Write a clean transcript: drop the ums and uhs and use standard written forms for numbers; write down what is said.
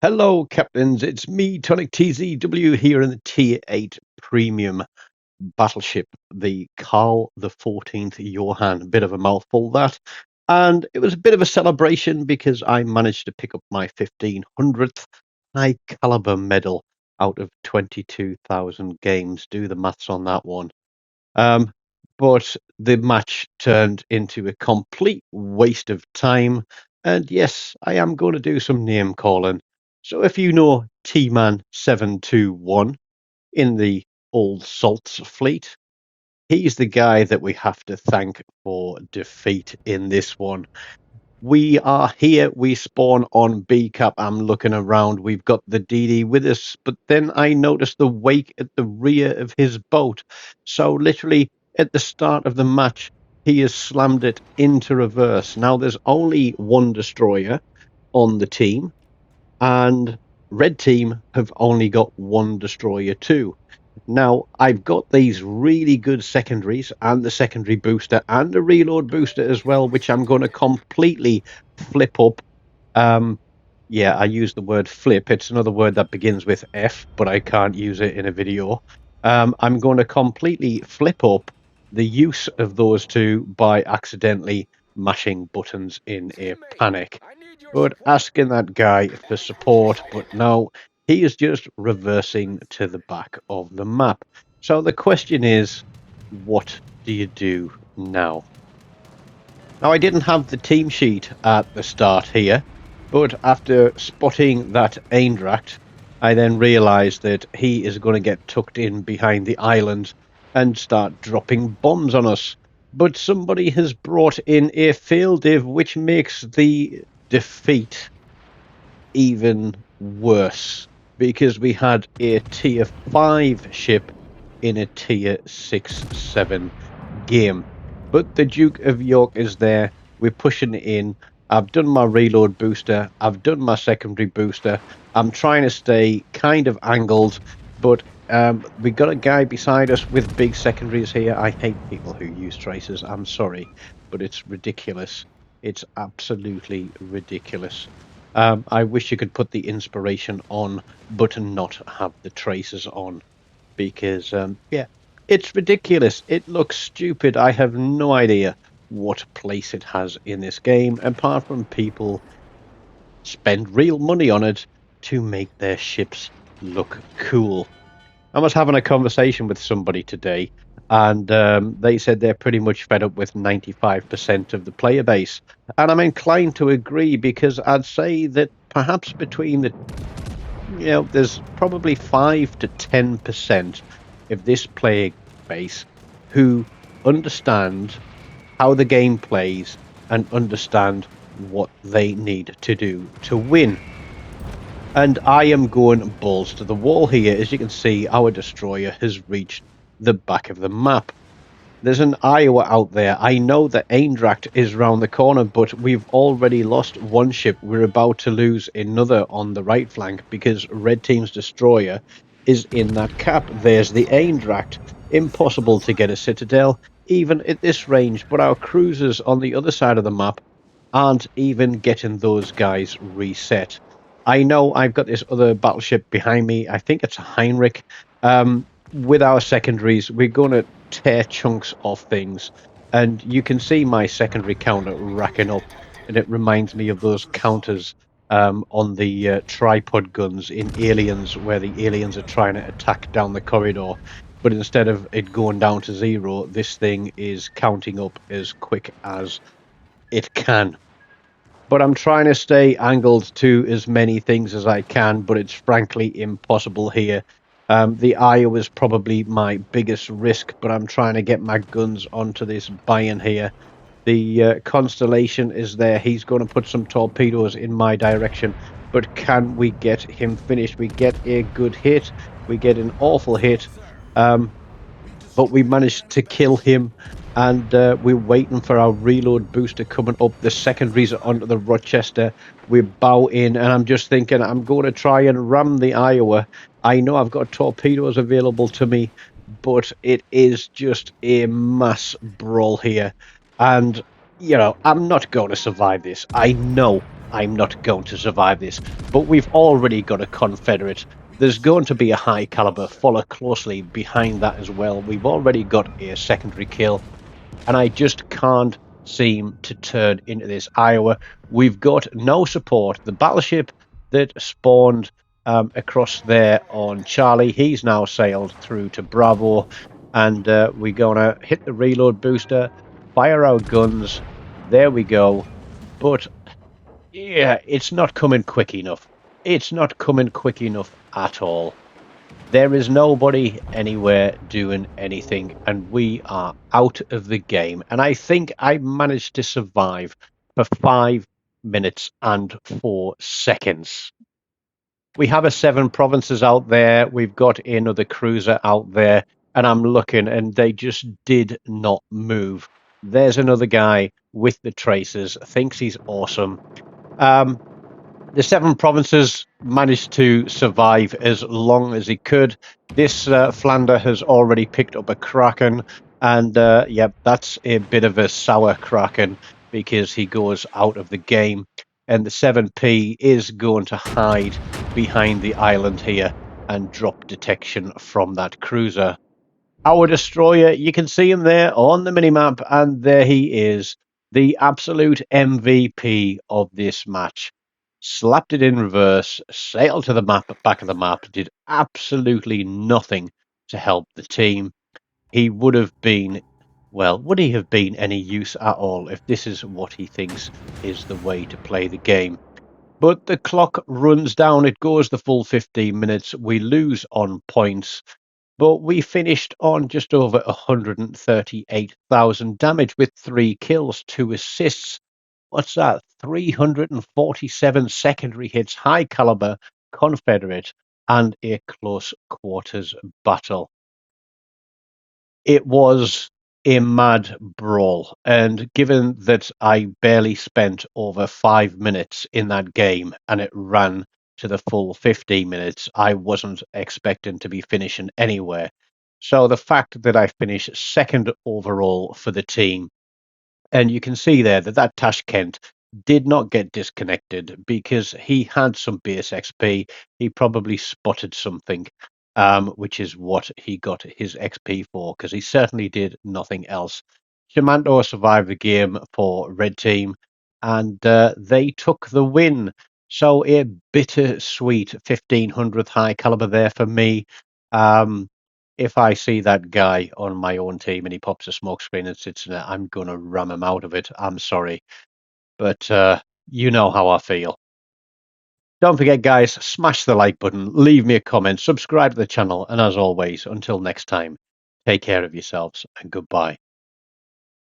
Hello, Captains. It's me, TONIK TZW, here in the Tier 8 Premium Battleship, the Carl the 14th Johann. A bit of a mouthful, that. And it was a bit of a celebration because I managed to pick up my 1500th high caliber medal out of 22,000 games. Do the maths on that one. Um, but the match turned into a complete waste of time. And yes, I am going to do some name calling. So if you know T-Man 721 in the old Salts fleet, he's the guy that we have to thank for defeat in this one. We are here. We spawn on B cap. I'm looking around. We've got the DD with us, but then I noticed the wake at the rear of his boat. So literally at the start of the match, he has slammed it into reverse. Now there's only one destroyer on the team, and red team have only got one destroyer too. Now, I've got these really good secondaries and the secondary booster and a reload booster as well, which I'm going to completely flip up. Yeah, I use the word flip. It's another word that begins with F, but I can't use it in a video. I'm going to completely flip up the use of those two by accidentally mashing buttons in a panic. But asking that guy for support, but no, he is just reversing to the back of the map. So the question is, what do you do now? Now, I didn't have the team sheet at the start here, but after spotting that Eindracht, I then realised that he is going to get tucked in behind the island and start dropping bombs on us. But somebody has brought in a field div, which makes the defeat even worse, because we had a tier 5 ship in a tier 6-7 game. But the Duke of York is there. We're pushing it in. I've done my reload booster. I've done my secondary booster. I'm trying to stay kind of angled, but we got a guy beside us with big secondaries here. I hate people who use tracers. I'm sorry, but it's ridiculous. It's absolutely ridiculous. I wish you could put the inspiration on, but not have the tracers on, because yeah, it's ridiculous. It looks stupid. I have no idea what place it has in this game, apart from people spend real money on it to make their ships look cool. I was having a conversation with somebody today, and they said they're pretty much fed up with 95% of the player base. And I'm inclined to agree, because I'd say that perhaps between the, there's probably 5 to 10% of this player base who understand how the game plays and understand what they need to do to win. And I am going balls to the wall here. As you can see, our destroyer has reached the back of the map. There's an Iowa out there. I know that Eindracht is round the corner, but we've already lost one ship. We're about to lose another on the right flank because red team's destroyer is in that cap. There's the Eindracht. Impossible to get a citadel, even at this range, but our cruisers on the other side of the map aren't even getting those guys reset. I know I've got this other battleship behind me. I think it's a Heinrich. With our secondaries, we're going to tear chunks off things. And you can see my secondary counter racking up. And it reminds me of those counters on the tripod guns in Aliens, where the aliens are trying to attack down the corridor. But instead of it going down to 0, this thing is counting up as quick as it can. But I'm trying to stay angled to as many things as I can, but it's frankly impossible here. The Iowa is probably my biggest risk, but I'm trying to get my guns onto this Bayern here. The Constellation is there. He's going to put some torpedoes in my direction, but can we get him finished? We get a good hit. We get an awful hit, but we managed to kill him. And we're waiting for our reload booster coming up. The secondaries are onto the Rochester. We bow in, and I'm just thinking I'm going to try and ram the Iowa. I know I've got torpedoes available to me, but it is just a mass brawl here. And I'm not going to survive this. I know I'm not going to survive this, but we've already got a Confederate. There's going to be a high caliber follow closely behind that as well. We've already got a secondary kill, and I just can't seem to turn into this Iowa. We've got no support. The battleship that spawned across there on Charlie, he's now sailed through to Bravo, and we're going to hit the reload booster, fire our guns. There we go. But yeah, it's not coming quick enough. It's not coming quick enough at all. There is nobody anywhere doing anything, and we are out of the game. And I think I managed to survive for 5 minutes and 4 seconds. We have a 7 provinces out there. We've got another cruiser out there, and I'm looking, and they just did not move. There's another guy with the tracers, thinks he's awesome. Um, the 7 provinces managed to survive as long as he could. This Flander has already picked up a Kraken, and yeah, that's a bit of a sour Kraken because he goes out of the game. And the 7P is going to hide behind the island here and drop detection from that cruiser. Our destroyer, you can see him there on the minimap, and there he is, the absolute MVP of this match. Slapped it in reverse, sailed to the back of the map, did absolutely nothing to help the team. He would have been, well, would he have been any use at all if this is what he thinks is the way to play the game? But the clock runs down, it goes the full 15 minutes, we lose on points, but we finished on just over 138,000 damage with 3 kills, 2 assists. What's that? 347 secondary hits, high caliber, Confederate, and a close quarters battle. It was a mad brawl, and given that I barely spent over 5 minutes in that game and it ran to the full 15 minutes, I wasn't expecting to be finishing anywhere. So the fact that I finished second overall for the team, and you can see there that Tashkent did not get disconnected because he had some base XP. He probably spotted something, which is what he got his XP for, because he certainly did nothing else. Shamanto survived the game for Red Team, and they took the win. So a bittersweet 1500th high caliber there for me. Um, if I see that guy on my own team and he pops a smoke screen and sits in it, I'm gonna ram him out of it. I'm sorry, but you know how I feel. Don't forget, guys, smash the like button, leave me a comment, subscribe to the channel, and as always, until next time, take care of yourselves and goodbye.